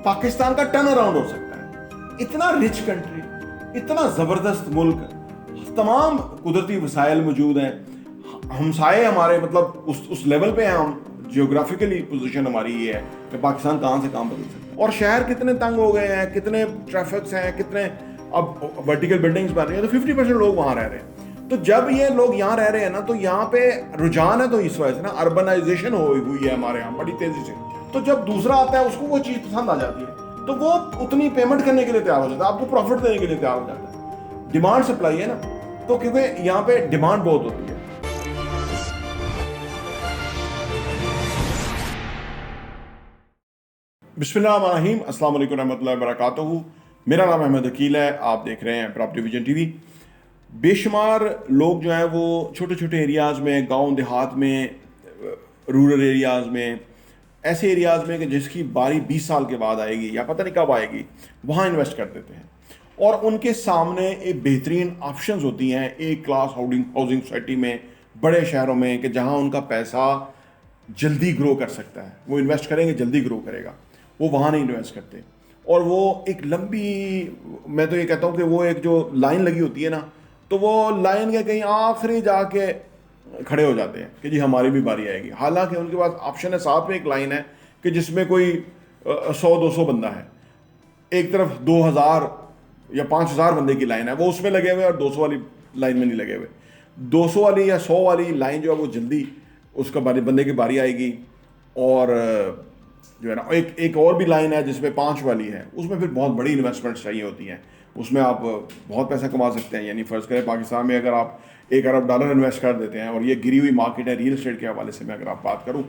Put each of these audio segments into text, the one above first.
پاکستان کا turn around ہو سکتا ہے. اتنا رچ کنٹری, اتنا زبردست ملک, تمام قدرتی وسائل موجود ہیں, ہمسائے ہمارے مطلب اس لیول پہ ہیں, ہم جیوگرافیکلی پوزیشن ہماری یہ ہے کہ پاکستان کہاں سے کہاں بدل سکتا ہے. اور شہر کتنے تنگ ہو گئے ہیں, کتنے ٹریفکس ہیں, کتنے اب ورٹیکل بلڈنگز بن رہی ہیں, تو 50% لوگ وہاں رہ رہے ہیں. تو جب یہ لوگ یہاں رہ رہے ہیں نا, تو یہاں پہ رجحان ہے, تو اس وجہ سے نا اربنائزیشن ہوئی ہے ہمارے یہاں بڑی تیزی سے. تو جب دوسرا آتا ہے اس کو وہ چیز پسند آ جاتی ہے, تو وہ اتنی پیمنٹ کرنے کے لیے تیار ہو جاتا ہے, آپ کو پروفٹ دینے کے لیے تیار ہو جاتا ہے. ڈیمانڈ سپلائی ہے نا, تو کیونکہ یہاں پہ ڈیمانڈ بہت ہوتی ہے. بسم اللہ الرحمن الرحیم. السلام علیکم رحمۃ اللہ وبرکاتہ. میرا نام احمد عقیل ہے, آپ دیکھ رہے ہیں پراپرٹی ویژن ٹی وی. بے شمار لوگ جو ہیں وہ چھوٹے چھوٹے ایریاز میں, گاؤں دیہات میں, رورل ایریاز میں, ایسے ایریاز میں کہ جس کی باری 20 سال کے بعد آئے گی یا پتہ نہیں کب آئے گی, وہاں انویسٹ کر دیتے ہیں. اور ان کے سامنے ایک بہترین آپشنز ہوتی ہیں ایک کلاس ہاؤسنگ سوسائٹی میں, بڑے شہروں میں, کہ جہاں ان کا پیسہ جلدی گرو کر سکتا ہے. وہ انویسٹ کریں گے جلدی گرو کرے گا, وہ وہاں نہیں انویسٹ کرتے. اور وہ ایک لمبی, میں تو یہ کہتا ہوں کہ وہ ایک جو لائن لگی ہوتی ہے نا, تو وہ لائن کے کہیں آخری جا کے کھڑے ہو جاتے ہیں کہ جی ہماری بھی باری آئے گی. حالانکہ ان کے پاس آپشن ہے, ساتھ میں ایک لائن ہے کہ جس میں کوئی 100-200 بندہ ہے, ایک طرف 2000 یا 5000 بندے کی لائن ہے, وہ اس میں لگے ہوئے, اور 200 والی لائن میں نہیں لگے ہوئے. 200 والی یا 100 والی لائن جو ہے وہ جلدی اس کا بندے کی باری آئے گی. اور جو ہے نا ایک اور بھی لائن ہے جس میں 5 والی ہے, اس میں پھر بہت بڑی انویسٹمنٹ چاہیے ہوتی ہیں. اس میں آپ بہت پیسہ کما سکتے ہیں. یعنی فرض کریں پاکستان میں اگر آپ $1 ارب انویسٹ کر دیتے ہیں, اور یہ گری ہوئی مارکیٹ ہے ریئل اسٹیٹ کے حوالے سے میں اگر آپ بات کروں,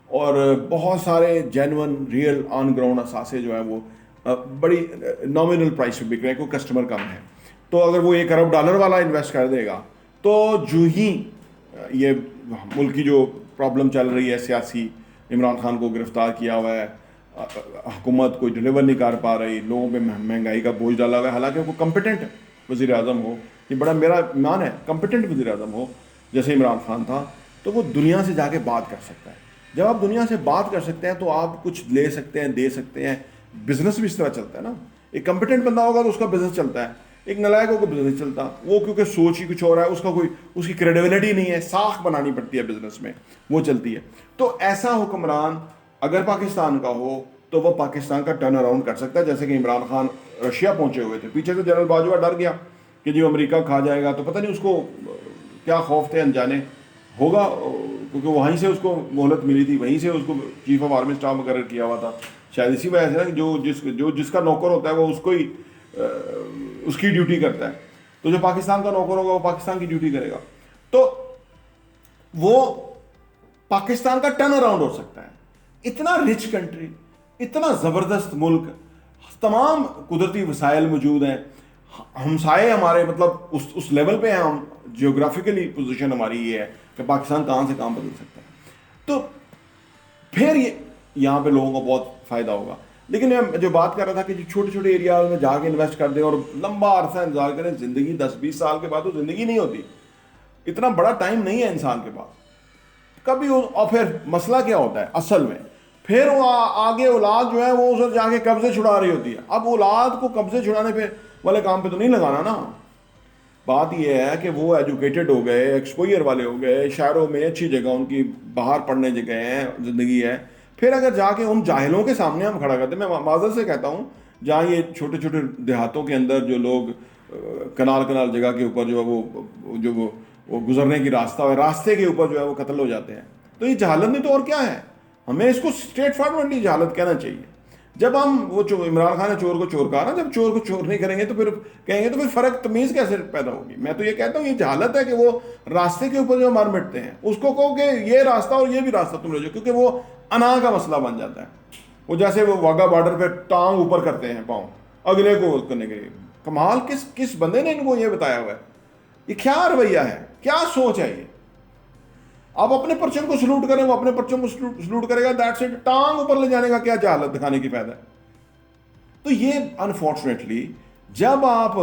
اور بہت سارے جینون ریئل آن گراؤنڈ اثاثے جو ہیں وہ بڑی نامنل پرائس پہ بک رہے ہیں, کوئی کسٹمر کم ہے, تو اگر وہ $1 ارب والا انویسٹ کر دے گا, تو جو ہی یہ ملک کی جو پرابلم چل رہی ہے سیاسی, عمران خان کو گرفتار کیا ہوا ہے, حکومت کوئی ڈلیور نہیں کر پا رہی, لوگوں پہ مہنگائی کا بوجھ ڈالا ہوا ہے. حالانکہ وہ کمپیٹنٹ وزیر اعظم ہو, یہ بڑا میرا ایمان ہے, کمپیٹنٹ وزیر اعظم ہو جیسے عمران خان تھا, تو وہ دنیا سے جا کے بات کر سکتا ہے. جب آپ دنیا سے بات کر سکتے ہیں تو آپ کچھ لے سکتے ہیں, دے سکتے ہیں. بزنس بھی اس طرح چلتا ہے نا. ایک کمپیٹنٹ بندہ ہوگا تو اس کا بزنس چلتا ہے, ایک نلائق ہوگا بزنس نہیں چلتا. وہ کیونکہ سوچ ہی کچھ اور ہے, اس کی کریڈیبلٹی نہیں ہے, ساکھ بنانی پڑتی ہے بزنس میں, وہ چلتی ہے. تو ایسا حکمران اگر پاکستان کا ہو تو وہ پاکستان کا ٹرن اراؤنڈ کر سکتا ہے. جیسے کہ عمران خان رشیا پہنچے ہوئے تھے, پیچھے سے جنرل باجوہ ڈر گیا کہ جی امریکہ کھا جائے گا, تو پتہ نہیں اس کو کیا خوف تھے, انجانے ہوگا, کیونکہ وہیں سے اس کو مہلت ملی تھی, وہیں سے اس کو چیف آف آرمی اسٹاف مقرر کیا ہوا تھا. شاید اسی وجہ سے نا جو جس کا نوکر ہوتا ہے وہ اس کو ہی اس کی ڈیوٹی کرتا ہے. تو جو پاکستان کا نوکر ہوگا وہ پاکستان کی ڈیوٹی کرے گا. تو وہ پاکستان کا ٹرن اراؤنڈ ہو سکتا ہے. اتنا رچ کنٹری, اتنا زبردست ملک, تمام قدرتی وسائل موجود ہیں, ہمسائے ہمارے مطلب اس لیول پہ ہیں, ہم جیوگرافیکلی پوزیشن ہماری یہ ہے کہ پاکستان کہاں سے کہاں بدل سکتا ہے. تو پھر یہاں پہ لوگوں کو بہت فائدہ ہوگا. لیکن میں جو بات کر رہا تھا کہ چھوٹے چھوٹے ایریاز میں جا کے انویسٹ کر دیں اور لمبا عرصہ انتظار کریں, زندگی 10-20 سال کے بعد تو زندگی نہیں ہوتی, اتنا بڑا ٹائم نہیں ہے انسان کے پاس کبھی. اور پھر مسئلہ کیا ہوتا ہے اصل میں, پھر وہ آگے اولاد جو ہے وہ اسے جا کے قبضے چھڑا رہی ہوتی ہے. اب اولاد کو قبضے چھڑانے پہ والے کام پہ تو نہیں لگانا نا. بات یہ ہے کہ وہ ایجوکیٹڈ ہو گئے, ایکسپوئر والے ہو گئے, شہروں میں اچھی جگہ ان کی باہر پڑھنے جگہ ہیں, زندگی ہے. پھر اگر جا کے ان جاہلوں کے سامنے ہم کھڑا کرتے ہیں, میں معذرت سے کہتا ہوں, جہاں یہ چھوٹے چھوٹے دیہاتوں کے اندر جو لوگ کنال جگہ کے اوپر جو ہے وہ گزرنے کی راستہ ہے, راستے کے اوپر جو ہے وہ قتل ہو جاتے ہیں, تو یہ جہالت نہیں تو اور کیا ہے. ہمیں اس کو اسٹریٹ فارورڈلی جہالت کہنا چاہیے. جب ہم وہ عمران خان نے چور کو چور کہا نا, جب چور کو چور نہیں کریں گے تو پھر کہیں گے تو پھر فرق تمیز کیسے پیدا ہوگی. میں تو یہ کہتا ہوں یہ جہالت ہے کہ وہ راستے کے اوپر جو مار مٹتے ہیں اس کو کہو کہ یہ راستہ اور یہ بھی راستہ تم لے جاؤ, کیونکہ وہ انا کا مسئلہ بن جاتا ہے. وہ جیسے وہ واگا بارڈر پہ ٹانگ اوپر کرتے ہیں پاؤں اگلے کو کرنے کے لیے. کمال کس بندے نے ان کو یہ بتایا ہوا ہے؟ یہ کیا رویہ ہے, کیا سوچ ہے یہ؟ آپ اپنے پرچم کو سلوٹ کریں, وہ اپنے پرچم کو سلوٹ کرے گا, دیٹس اٹ. ٹانگ اوپر لے جانے کا کیا جہالت دکھانے کی فائدہ ہے؟ تو یہ انفارچونیٹلی جب آپ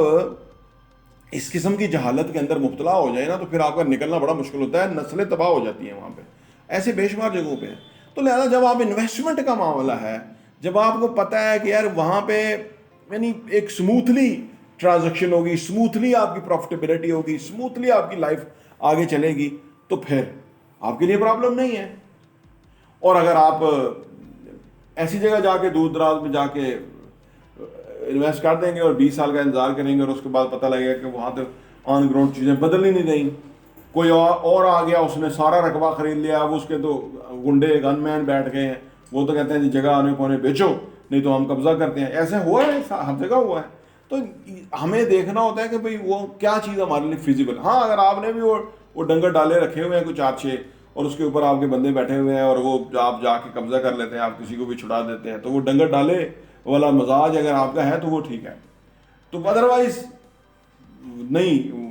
اس قسم کی جہالت کے اندر مبتلا ہو جائے نا, تو پھر آپ کا نکلنا بڑا مشکل ہوتا ہے, نسلیں تباہ ہو جاتی ہیں وہاں پہ. ایسے بے شمار جگہوں پہ. تو لہذا جب آپ انویسٹمنٹ کا معاملہ ہے جب آپ کو پتہ ہے کہ یار وہاں پہ یعنی ایک سموتھلی ٹرانزیکشن ہوگی, سموتھلی آپ کی پروفٹیبلٹی ہوگی, سموتھلی آپ کی لائف آگے چلے گی, تو پھر آپ کے لیے پرابلم نہیں ہے. اور اگر آپ ایسی جگہ جا کے دور دراز میں جا کے انویسٹ کر دیں گے اور 20 سال کا انتظار کریں گے اور اس کے بعد پتہ لگے گا کہ وہاں تو آن گراؤنڈ چیزیں بدل ہی نہیں رہیں, کوئی اور آ گیا, اس نے سارا رقبہ خرید لیا, اب اس کے تو گنڈے گن مین بیٹھ گئے ہیں, وہ تو کہتے ہیں جی جگہ آنے پونے بیچو نہیں تو ہم قبضہ کرتے ہیں. ایسے ہوا ہے, ہر جگہ ہوا ہے. تو ہمیں دیکھنا ہوتا ہے کہ بھئی وہ کیا چیز ہمارے لیے فیزیبل. ہاں اگر آپ نے بھی وہ ڈنگر ڈالے رکھے ہوئے ہیں کوئی 4-6 اور اس کے اوپر آپ کے بندے بیٹھے ہوئے ہیں اور وہ آپ جا کے قبضہ کر لیتے ہیں, آپ کسی کو بھی چھڑا دیتے ہیں, تو وہ ڈنگر ڈالے والا مزاج اگر آپ کا ہے تو وہ ٹھیک ہے. تو ادروائز نہیں,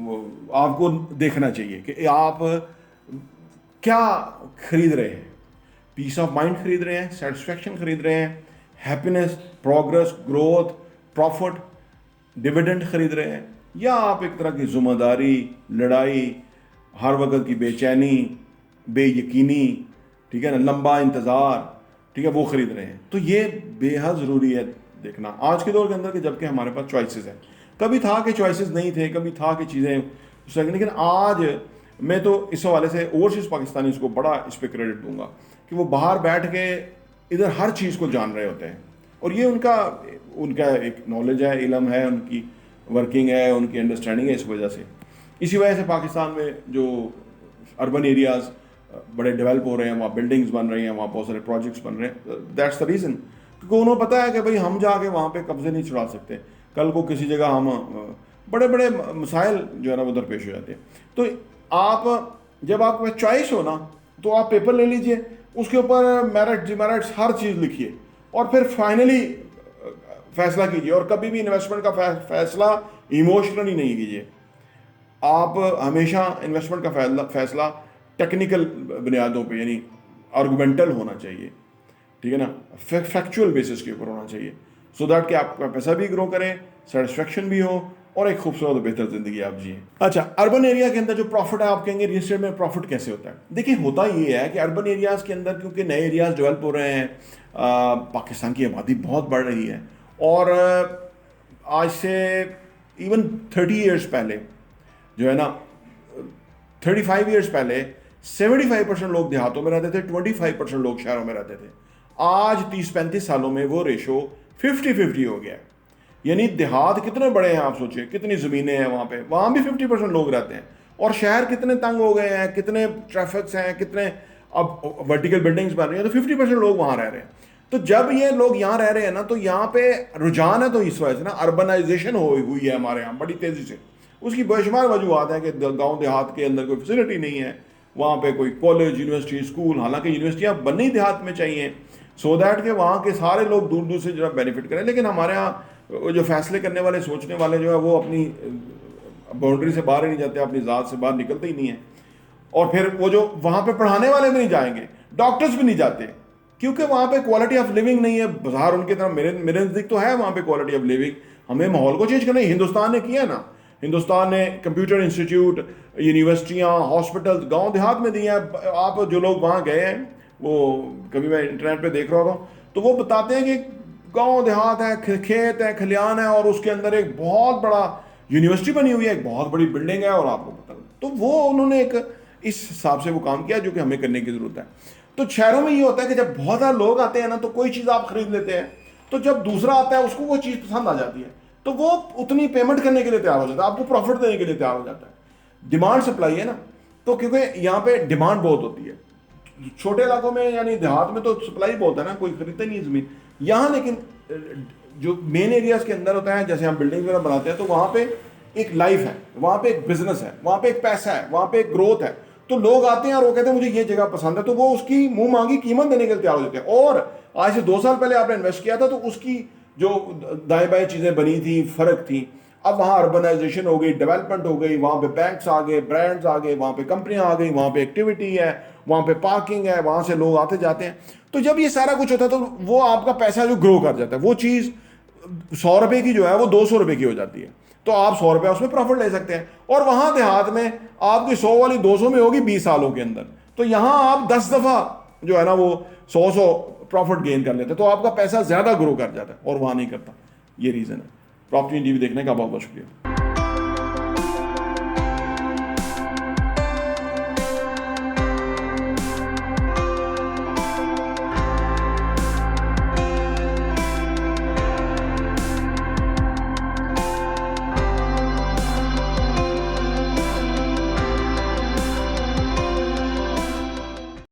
آپ کو دیکھنا چاہیے کہ آپ کیا خرید رہے ہیں. پیس آف مائنڈ خرید رہے ہیں, سیٹسفیکشن خرید رہے ہیں, happiness, progress, growth, profit, dividend خرید رہے ہیں, یا آپ ایک طرح کی ذمہ داری, لڑائی, ہر وقت کی بے چینی, بے یقینی, ٹھیک ہے نا, لمبا انتظار, ٹھیک ہے, وہ خرید رہے ہیں. تو یہ بے حد ضروری ہے دیکھنا آج کے دور کے اندر کہ جب کہ ہمارے پاس چوائسیز ہیں. کبھی تھا کہ چوائسیز نہیں تھے, کبھی تھا کہ چیزیں, لیکن آج میں تو اس حوالے سے اوورسیز پاکستانیز کو بڑا اس پہ کریڈٹ دوں گا کہ وہ باہر بیٹھ کے ادھر ہر چیز کو جان رہے ہوتے ہیں, اور یہ ان کا ایک نالج ہے, علم ہے, ان کی ورکنگ ہے, ان کی انڈرسٹینڈنگ ہے. اس وجہ سے اسی وجہ سے پاکستان میں جو اربن ایریاز بڑے ڈیولپ ہو رہے ہیں, وہاں بلڈنگز بن رہی ہیں, وہاں بہت سارے پروجیکٹس بن رہے ہیں. دیٹس دا ریزن, کیونکہ انہوں پتہ ہے کہ بھئی ہم جا کے وہاں پہ قبضے نہیں چھڑا سکتے. کل کو کسی جگہ ہم بڑے بڑے مسائل جو ہے نا ادھر پیش ہو جاتے ہیں. تو آپ جب آپ کے پاس چوائس ہو نا تو آپ پیپر لے لیجئے, اس کے اوپر میرٹ ڈی میرٹس ہر چیز لکھیے اور پھر فائنلی فیصلہ کیجیے. اور کبھی بھی انویسٹمنٹ کا فیصلہ ایموشنلی نہیں کیجیے. آپ ہمیشہ انویسٹمنٹ کا فیصلہ ٹیکنیکل بنیادوں پہ یعنی آرگومنٹل ہونا چاہیے, ٹھیک ہے نا, فیکچوئل بیسس کے اوپر ہونا چاہیے, سو دیٹ کہ آپ کا پیسہ بھی گرو کرے, سیٹسفیکشن بھی ہو, اور ایک خوبصورت اور بہتر زندگی آپ جئیں. اچھا, اربن ایریا کے اندر جو پروفٹ ہے, آپ کہیں گے ریل اسٹیٹ میں پروفٹ کیسے ہوتا ہے؟ دیکھیں ہوتا یہ ہے کہ اربن ایریاز کے اندر کیونکہ نئے ایریاز ڈیولپ ہو رہے ہیں, پاکستان کی آبادی بہت بڑھ رہی ہے, اور آج سے ایون 30 ایئرس پہلے جو ہے نا 35 ایئرس پہلے 75% لوگ دیہاتوں میں رہتے تھے, 25% لوگ شہروں میں رہتے تھے. آج 30-35 سالوں میں وہ ریشو 50-50 ہو گیا ہے. یعنی دیہات کتنے بڑے ہیں آپ سوچیں, کتنی زمینیں ہیں وہاں پہ, وہاں بھی 50% لوگ رہتے ہیں. اور شہر کتنے تنگ ہو گئے ہیں, کتنے ٹریفکس ہیں, کتنے اب ورٹیکل بلڈنگز بن رہی ہیں, تو 50% لوگ وہاں رہ رہے ہیں. تو جب یہ لوگ یہاں رہ رہے ہیں نا تو یہاں پہ رجحان ہے, تو اس وجہ سے نا اربنائزیشن ہوئی ہے ہمارے یہاں بڑی تیزی سے. اس کی بے شمار وجوہات ہیں کہ گاؤں دیہات کے اندر کوئی فیسلٹی نہیں ہے, وہاں پہ کوئی کالج, یونیورسٹی, اسکول, حالانکہ یونیورسٹیاں بننی دیہات میں چاہیے سو دیٹ کہ وہاں کے سارے لوگ دور دور سے جو ہے بینیفٹ کریں. لیکن ہمارے یہاں جو فیصلے کرنے والے, سوچنے والے جو ہے وہ اپنی باؤنڈری سے باہر ہی نہیں جاتے, اپنی ذات سے باہر نکلتے ہی نہیں ہیں. اور پھر وہ جو وہاں پہ پڑھانے والے بھی نہیں جائیں گے, ڈاکٹرز بھی نہیں جاتے, کیونکہ وہاں پہ کوالٹی آف لیونگ نہیں ہے. بظاہر ان کی طرح میرے نزدیک تو ہے وہاں پہ کوالٹی آف لیونگ. ہمیں ماحول کو چینج کرنا ہے. ہندوستان نے کیا نا, ہندوستان نے کمپیوٹر انسٹیٹیوٹ, یونیورسٹیاں, ہاسپٹل گاؤں دیہات میں دی ہیں. آپ جو لوگ وہاں گئے ہیں, وہ کبھی میں انٹرنیٹ پہ دیکھ رہا ہوں تو وہ بتاتے ہیں کہ گاؤں دیہات ہے, کھیت ہے, کھلیان ہے, اور اس کے اندر ایک بہت بڑا یونیورسٹی بنی ہوئی ہے, ایک بہت بڑی بلڈنگ ہے, اور آپ کو پتہ. تو وہ انہوں نے ایک اس حساب سے وہ کام کیا جو کہ ہمیں کرنے کی ضرورت ہے. تو شہروں میں یہ ہوتا ہے کہ جب بہت زیادہ لوگ آتے ہیں نا تو کوئی چیز آپ خرید لیتے ہیں, تو جب دوسرا آتا ہے اس کو وہ چیز پسند آ جاتی ہے, تو وہ اتنی پیمنٹ کرنے کے لیے تیار ہو جاتا ہے, آپ کو پروفٹ دینے کے لیے تیار ہو جاتا ہے. ڈیمانڈ سپلائی ہے نا, تو کیونکہ یہاں پہ ڈیمانڈ بہت ہوتی ہے. چھوٹے علاقوں میں یعنی دیہات میں تو سپلائی بہت ہے نا, کوئی خریدتا نہیں زمین. یہاں لیکن جو مین ایریاز کے اندر ہوتا ہے, جیسے ہم بلڈنگ وغیرہ بناتے ہیں, تو وہاں پہ ایک لائف ہے, وہاں پہ ایک بزنس ہے, وہاں پہ ایک پیسہ ہے, وہاں پہ ایک گروتھ ہے. تو لوگ آتے ہیں اور وہ کہتے ہیں مجھے یہ جگہ پسند ہے, تو وہ اس کی منہ مانگی قیمت دینے کے لیے تیار ہو جاتے ہیں. اور آج سے 2 سال پہلے آپ نے انویسٹ کیا تھا تو اس کی جو دائیں بائیں چیزیں بنی تھیں, فرق تھیں. اب وہاں اربنائزیشن ہو گئی, ڈیولپمنٹ ہو گئی, وہاں پہ بینکس آ گئے, برانڈز آ گئے, وہاں پہ کمپنیاں آ گئی, وہاں پہ ایکٹیویٹی ہے, وہاں پہ پارکنگ ہے, وہاں سے لوگ آتے جاتے ہیں. تو جب یہ سارا کچھ ہوتا ہے تو وہ آپ کا پیسہ جو گرو کر جاتا ہے, وہ چیز 100 روپے کی جو ہے وہ 200 روپے کی ہو جاتی ہے. تو آپ 100 روپے اس میں پروفٹ لے سکتے ہیں. اور وہاں دیہات میں آپ کی 100 والی 200 میں ہوگی 20 سالوں کے اندر. تو یہاں آپ 10 دفعہ جو ہے نا وہ 100 پروفٹ گین کر لیتا ہے, تو آپ کا پیسہ زیادہ گرو کر جاتا ہے اور وہاں نہیں کرتا. یہ ریزن ہے. پراپرٹی ٹی وی دیکھنے کا بہت بہت شکریہ.